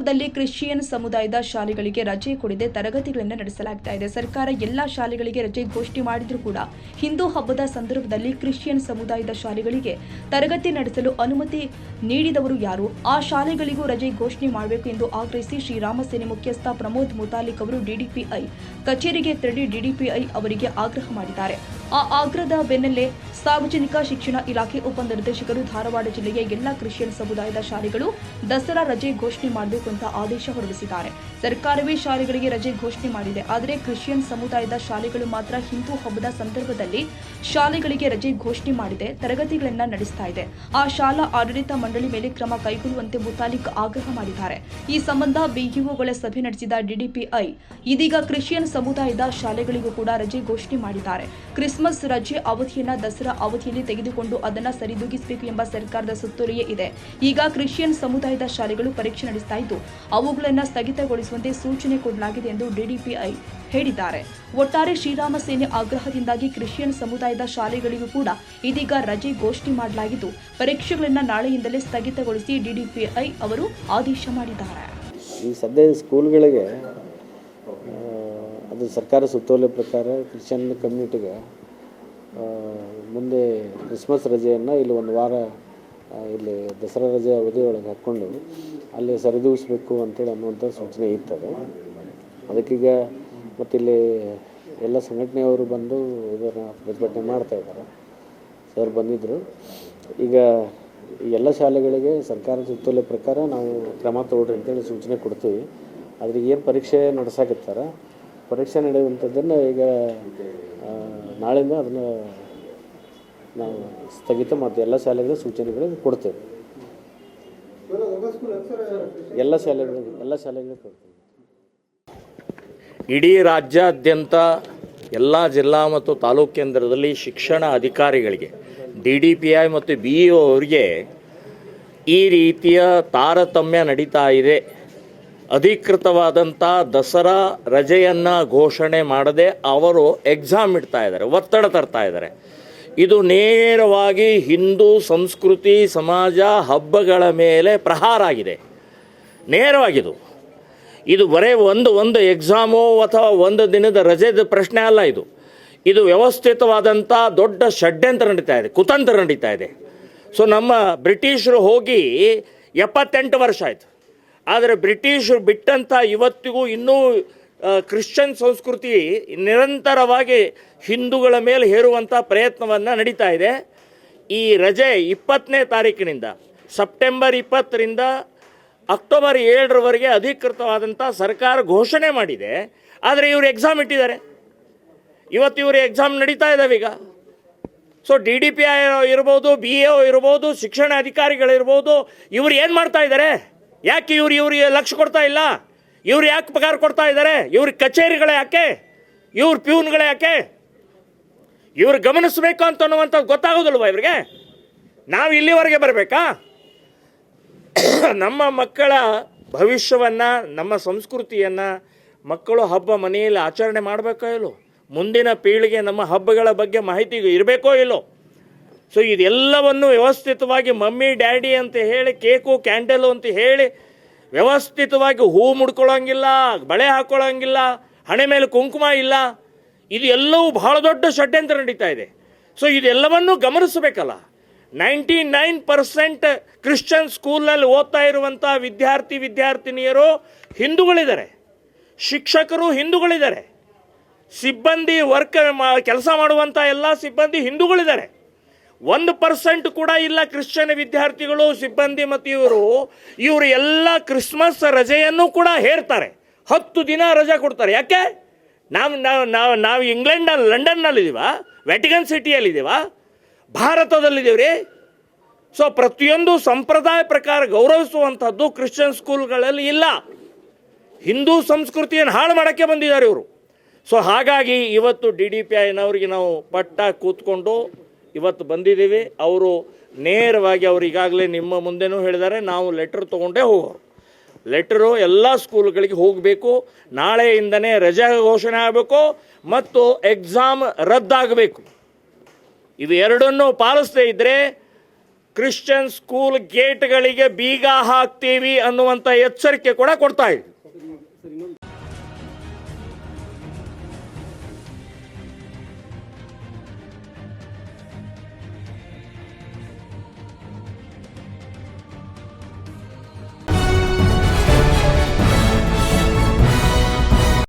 ಸಂದರ್ಭದಲ್ಲಿ ಕ್ರಿಶ್ಚಿಯನ್ ಸಮುದಾಯದ ಶಾಲೆಗಳಿಗೆ ರಜೆ ಕೊಡದೆ ತರಗತಿಗಳನ್ನು ನಡೆಸಲಾಗ್ತಾ ಇದೆ. ಸರ್ಕಾರ ಎಲ್ಲಾ ಶಾಲೆಗಳಿಗೆ ರಜೆ ಘೋಷಣೆ ಮಾಡಿದ್ರೂ ಕೂಡ ಹಿಂದೂ ಹಬ್ಬದ ಸಂದರ್ಭದಲ್ಲಿ ಕ್ರಿಶ್ಚಿಯನ್ ಸಮುದಾಯದ ಶಾಲೆಗಳಿಗೆ ತರಗತಿ ನಡೆಸಲು ಅನುಮತಿ ನೀಡಿದವರು ಯಾರು? ಆ ಶಾಲೆಗಳಿಗೂ ರಜೆ ಘೋಷಣೆ ಮಾಡಬೇಕು ಎಂದು ಆಗ್ರಹಿಸಿ ಶ್ರೀರಾಮ ಸೇನೆ ಮುಖ್ಯಸ್ಥ ಪ್ರಮೋದ್ ಮುತಾಲಿಕ್ ಅವರು ಡಿಡಿಪಿಐ ಕಚೇರಿಗೆ ತೆರಳಿ ಡಿಡಿಪಿಐ ಅವರಿಗೆ ಆಗ್ರಹ ಮಾಡಿದ್ದಾರೆ. ಆ ಆಗ್ರಹದ ಬೆನ್ನಲ್ಲೇ ಸಾರ್ವಜನಿಕ ಶಿಕ್ಷಣ ಇಲಾಖೆ ಉಪನಿರ್ದೇಶಕರು ಧಾರವಾಡ ಜಿಲ್ಲೆಯ ಎಲ್ಲಾ ಕ್ರಿಶ್ಚಿಯನ್ ಸಮುದಾಯದ ಶಾಲೆಗಳು ದಸರಾ ರಜೆ ಘೋಷಣೆ ಮಾಡಬೇಕು ಅಂತ ಆದೇಶ ಹೊರಡಿಸಿದ್ದಾರೆ. ಸರ್ಕಾರವೇ ಶಾಲೆಗಳಿಗೆ ರಜೆ ಘೋಷಣೆ ಮಾಡಿದೆ, ಆದರೆ ಕ್ರಿಶ್ಚಿಯನ್ ಸಮುದಾಯದ ಶಾಲೆಗಳು ಮಾತ್ರ ಹಿಂದೂ ಹಬ್ಬದ ಸಂದರ್ಭದಲ್ಲಿ ಶಾಲೆಗಳಿಗೆ ರಜೆ ಘೋಷಣೆ ಮಾಡಿದೆ, ತರಗತಿಗಳನ್ನು ನಡೆಸ್ತಾ ಇದೆ. ಆ ಶಾಲಾ ಆಡಳಿತ ಮಂಡಳಿ ಮೇಲೆ ಕ್ರಮ ಕೈಗೊಳ್ಳುವಂತೆ ಮುತಾಲಿಕ್ ಆಗ್ರಹ ಮಾಡಿದ್ದಾರೆ. ಈ ಸಂಬಂಧ ಬಿಇಒಗಳ ಸಭೆ ನಡೆಸಿದ ಡಿಡಿಪಿಐ ಇದೀಗ ಕ್ರಿಶ್ಚಿಯನ್ ಸಮುದಾಯದ ಶಾಲೆಗಳಿಗೂ ಕೂಡ ರಜೆ ಘೋಷಣೆ ಮಾಡಿದ್ದಾರೆ. ಕ್ರಿಸ್ಮಸ್ ರಜೆ ಅವಧಿಯನ್ನ ದಸರಾ ಅವಧಿಯಲ್ಲಿ ತೆಗೆದುಕೊಂಡು ಅದನ್ನು ಸರಿದೂಗಿಸಬೇಕು ಎಂಬ ಸರ್ಕಾರದ ಸುತ್ತೋಲೆಯೇ ಇದೆ. ಈಗ ಕ್ರಿಶ್ಚಿಯನ್ ಸಮುದಾಯದ ಶಾಲೆಗಳು ಪರೀಕ್ಷೆ ನಡೆಸ್ತಾ ಇದ್ದು ಅವುಗಳನ್ನು ಸ್ಥಗಿತಗೊಳಿಸುವಂತೆ ಸೂಚನೆ ಕೊಡಲಾಗಿದೆ ಎಂದು ಡಿಡಿಪಿಐ ಹೇಳಿದ್ದಾರೆ. ಒಟ್ಟಾರೆ ಶ್ರೀರಾಮ ಸೇನೆ ಆಗ್ರಹದಿಂದಾಗಿ ಕ್ರಿಶ್ಚಿಯನ್ ಸಮುದಾಯದ ಶಾಲೆಗಳಿಗೂ ಕೂಡ ಇದೀಗ ರಜೆ ಘೋಷಣೆ ಮಾಡಲಾಗಿದ್ದು ಪರೀಕ್ಷೆಗಳನ್ನು ನಾಳೆಯಿಂದಲೇ ಸ್ಥಗಿತಗೊಳಿಸಿ ಡಿಡಿಪಿಐ ಅವರು ಆದೇಶ ಮಾಡಿದ್ದಾರೆ. ಈ ಸದ್ಯ ಸ್ಕೂಲ್ಗಳಿಗೆ ಅದು ಸರ್ಕಾರ ಸುತ್ತೋಲೆ ಪ್ರಕಾರ ಕ್ರಿಶ್ಚಿಯನ್ ಕಮ್ಯುನಿಟಿಗೆ ಮುಂದೆ ಕ್ರಿಸ್ಮಸ್ ರಜೆಯನ್ನು ಇಲ್ಲಿ ಒಂದು ವಾರ ಇಲ್ಲಿ ದಸರಾ ರಜೆ ಅವಧಿಯೊಳಗೆ ಹಾಕ್ಕೊಂಡು ಅಲ್ಲಿ ಸರಿದೂಗಿಸ್ಬೇಕು ಅಂತೇಳಿ ಅನ್ನುವಂಥ ಸೂಚನೆ ಇರ್ತದೆ. ಅದಕ್ಕೀಗ ಮತ್ತಿಲ್ಲಿ ಎಲ್ಲ ಸಂಘಟನೆಯವರು ಬಂದು ಇದನ್ನು ಪ್ರತಿಭಟನೆ ಮಾಡ್ತಾಯಿದ್ದಾರೆ. ಸರ್ ಬಂದಿದ್ದರು. ಈಗ ಎಲ್ಲ ಶಾಲೆಗಳಿಗೆ ಸರ್ಕಾರ ಸುತ್ತೋಲೆ ಪ್ರಕಾರ ನಾವು ಕ್ರಮ ತಗೊಳ್ರಿ ಅಂತೇಳಿ ಸೂಚನೆ ಕೊಡ್ತೀವಿ. ಆದರೆ ಏನು ಪರೀಕ್ಷೆ ನಡೆಸಾಕತ್ತಾರ, ಪರೀಕ್ಷೆ ನಡೆಯುವಂಥದ್ದನ್ನು ಈಗ ನಾಳೆಯಿಂದ ಅದನ್ನು ನಾವು ಸ್ಥಗಿತ ಮಾಡ್ತೀವಿ. ಎಲ್ಲ ಶಾಲೆಗಳಿಗೆ ಸೂಚನೆಗಳಿಗೆ ಕೊಡ್ತೇವೆ. ಎಲ್ಲ ಶಾಲೆಗಳಿಗೆ ಕೊಡ್ತೇವೆ. ಇಡೀ ರಾಜ್ಯಾದ್ಯಂತ ಎಲ್ಲ ಜಿಲ್ಲಾ ಮತ್ತು ತಾಲೂಕು ಕೇಂದ್ರದಲ್ಲಿ ಶಿಕ್ಷಣ ಅಧಿಕಾರಿಗಳಿಗೆ DDPI ಮತ್ತು BEO ಅವರಿಗೆ ಈ ರೀತಿಯ ತಾರತಮ್ಯ ನಡೀತಾ ಇದೆ. ಅಧಿಕೃತವಾದಂಥ ದಸರಾ ರಜೆಯನ್ನು ಘೋಷಣೆ ಮಾಡದೆ ಅವರು ಎಕ್ಸಾಮ್ ಇಡ್ತಾ ಇದ್ದಾರೆ, ಒತ್ತಡ ತರ್ತಾ ಇದ್ದಾರೆ. ಇದು ನೇರವಾಗಿ ಹಿಂದೂ ಸಂಸ್ಕೃತಿ ಸಮಾಜ ಹಬ್ಬಗಳ ಮೇಲೆ ಪ್ರಹಾರ ಆಗಿದೆ. ನೇರವಾಗಿದು ಇದು ಬರೀ ಒಂದು ಎಕ್ಸಾಮು ಅಥವಾ ಒಂದು ದಿನದ ರಜೆದ ಪ್ರಶ್ನೆ ಅಲ್ಲ. ಇದು ವ್ಯವಸ್ಥಿತವಾದಂಥ ದೊಡ್ಡ ಷಡ್ಯಂತ್ರ ನಡೀತಾ ಇದೆ, ಕುತಂತ್ರ ನಡೀತಾ ಇದೆ. ಸೊ ನಮ್ಮ ಬ್ರಿಟಿಷರು ಹೋಗಿ 78 ವರ್ಷ ಆಯಿತು. ಆದರೆ ಬ್ರಿಟಿಷರು ಬಿಟ್ಟಂಥ ಇವತ್ತಿಗೂ ಇನ್ನೂ ಕ್ರಿಶ್ಚಿಯನ್ ಸಂಸ್ಕೃತಿ ನಿರಂತರವಾಗಿ ಹಿಂದೂಗಳ ಮೇಲೆ ಹೇರುವಂಥ ಪ್ರಯತ್ನವನ್ನು ನಡೀತಾ ಇದೆ. ಈ ರಜೆ 20ನೇ ತಾರೀಕಿನಿಂದ ಸೆಪ್ಟೆಂಬರ್ 20ರಿಂದ ಅಕ್ಟೋಬರ್ 7ರವರೆಗೆ ಅಧಿಕೃತವಾದಂಥ ಸರ್ಕಾರ ಘೋಷಣೆ ಮಾಡಿದೆ. ಆದರೆ ಇವರು ಎಕ್ಸಾಮ್ ಇಟ್ಟಿದ್ದಾರೆ. ಇವತ್ತು ಇವರು ಎಕ್ಸಾಮ್ ನಡೀತಾ ಇದ್ದಾವೆ ಈಗ. ಸೊ DDPI ಇರ್ಬೋದು, BEO ಇರ್ಬೋದು, ಶಿಕ್ಷಣ ಅಧಿಕಾರಿಗಳಿರ್ಬೋದು, ಇವರು ಏನು ಮಾಡ್ತಾ ಇದ್ದಾರೆ? ಯಾಕೆ ಇವ್ರಿಗೆ ಲಕ್ಷ್ಯ ಕೊಡ್ತಾ ಇಲ್ಲ? ಇವ್ರು ಯಾಕೆ ಪಗಾರ ಕೊಡ್ತಾ ಇದ್ದಾರೆ? ಇವ್ರಿಗೆ ಕಚೇರಿಗಳೇ ಯಾಕೆ? ಇವ್ರ ಪ್ಯೂನ್ಗಳೇ ಯಾಕೆ? ಇವ್ರು ಗಮನಿಸಬೇಕು ಅಂತ ಅನ್ನುವಂಥದ್ದು ಗೊತ್ತಾಗೋದಿಲ್ವ ಇವ್ರಿಗೆ? ನಾವು ಇಲ್ಲಿವರೆಗೆ ಬರಬೇಕಾ? ನಮ್ಮ ಮಕ್ಕಳ ಭವಿಷ್ಯವನ್ನು, ನಮ್ಮ ಸಂಸ್ಕೃತಿಯನ್ನು ಮಕ್ಕಳು ಹಬ್ಬ ಮನೆಯಲ್ಲಿ ಆಚರಣೆ ಮಾಡಬೇಕೋ ಇಲ್ಲೋ? ಮುಂದಿನ ಪೀಳಿಗೆ ನಮ್ಮ ಹಬ್ಬಗಳ ಬಗ್ಗೆ ಮಾಹಿತಿ ಇರಬೇಕೋ ಇಲ್ಲೋ? ಸೊ ಇದೆಲ್ಲವನ್ನು ವ್ಯವಸ್ಥಿತವಾಗಿ ಮಮ್ಮಿ ಡ್ಯಾಡಿ ಅಂತ ಹೇಳಿ, ಕೇಕು ಕ್ಯಾಂಡಲು ಅಂತ ಹೇಳಿ ವ್ಯವಸ್ಥಿತವಾಗಿ ಹೂ ಮುಡ್ಕೊಳ್ಳೋಂಗಿಲ್ಲ, ಬಳೆ ಹಾಕ್ಕೊಳ್ಳೋಂಗಿಲ್ಲ, ಹಣೆ ಮೇಲೆ ಕುಂಕುಮ ಇಲ್ಲ. ಇದು ಎಲ್ಲವೂ ಬಹಳ ದೊಡ್ಡ ಷಡ್ಯಂತ್ರ ನಡೀತಾ ಇದೆ. ಸೊ ಇದೆಲ್ಲವನ್ನೂ ಗಮನಿಸಬೇಕಲ್ಲ. 99% ಕ್ರಿಶ್ಚಿಯನ್ ಸ್ಕೂಲ್ನಲ್ಲಿ ಓದ್ತಾ ಇರುವಂಥ ವಿದ್ಯಾರ್ಥಿನಿಯರು ಹಿಂದೂಗಳಿದ್ದಾರೆ, ಶಿಕ್ಷಕರು ಹಿಂದೂಗಳಿದ್ದಾರೆ, ಸಿಬ್ಬಂದಿ ಕೆಲಸ ಮಾಡುವಂಥ ಎಲ್ಲ ಸಿಬ್ಬಂದಿ ಹಿಂದೂಗಳಿದ್ದಾರೆ. 1% ಕೂಡ ಇಲ್ಲ ಕ್ರಿಶ್ಚಿಯನ್ ವಿದ್ಯಾರ್ಥಿಗಳು, ಸಿಬ್ಬಂದಿ ಮತ್ತು ಇವರು ಎಲ್ಲ ಕ್ರಿಸ್ಮಸ್ ರಜೆಯನ್ನು ಕೂಡ ಹೇರ್ತಾರೆ. 10 ದಿನ ರಜೆ ಕೊಡ್ತಾರೆ. ಯಾಕೆ? ನಾವು ಇಂಗ್ಲೆಂಡಲ್ಲಿ, ಲಂಡನ್ನಲ್ಲಿದ್ದೀವ, ವ್ಯಾಟಿಕನ್ ಸಿಟಿಯಲ್ಲಿದ್ದೀವ, ಭಾರತದಲ್ಲಿದ್ದೀವಿ ರೀ. ಸೊ ಪ್ರತಿಯೊಂದು ಸಂಪ್ರದಾಯ ಪ್ರಕಾರ ಗೌರವಿಸುವಂಥದ್ದು ಕ್ರಿಶ್ಚಿಯನ್ ಸ್ಕೂಲ್ಗಳಲ್ಲಿ ಇಲ್ಲ. ಹಿಂದೂ ಸಂಸ್ಕೃತಿಯನ್ನು ಹಾಳು ಮಾಡೋಕ್ಕೆ ಬಂದಿದ್ದಾರೆ ಇವರು. ಸೊ ಹಾಗಾಗಿ ಇವತ್ತು DDPIನವ್ರಿಗೆ ನಾವು ಪಟ್ಟ ಕೂತ್ಕೊಂಡು ಇವತ್ತು ಬಂದಿದ್ದೀವಿ. ಅವರು ನೇರವಾಗಿ ಅವರು ಈಗಾಗಲೇ ನಿಮ್ಮ ಮುಂದೆನೂ ಹೇಳಿದ್ದಾರೆ, ನಾವು ಲೆಟ್ರ್ ತೊಗೊಂಡೇ ಹೋಗೋರು. ಲೆಟರು ಎಲ್ಲ ಸ್ಕೂಲ್ಗಳಿಗೆ ಹೋಗಬೇಕು, ನಾಳೆಯಿಂದನೇ ರಜೆ ಘೋಷಣೆ ಆಗಬೇಕು ಮತ್ತು ಎಕ್ಸಾಮ್ ರದ್ದಾಗಬೇಕು. ಇದು ಎರಡನ್ನೂ ಪಾಲಿಸದೇ ಇದ್ದರೆ ಕ್ರಿಶ್ಚಿಯನ್ ಸ್ಕೂಲ್ ಗೇಟ್ಗಳಿಗೆ ಬೀಗ ಹಾಕ್ತೀವಿ ಅನ್ನುವಂಥ ಎಚ್ಚರಿಕೆ ಕೂಡ ಕೊಡ್ತಾ ಇದ್ವಿ.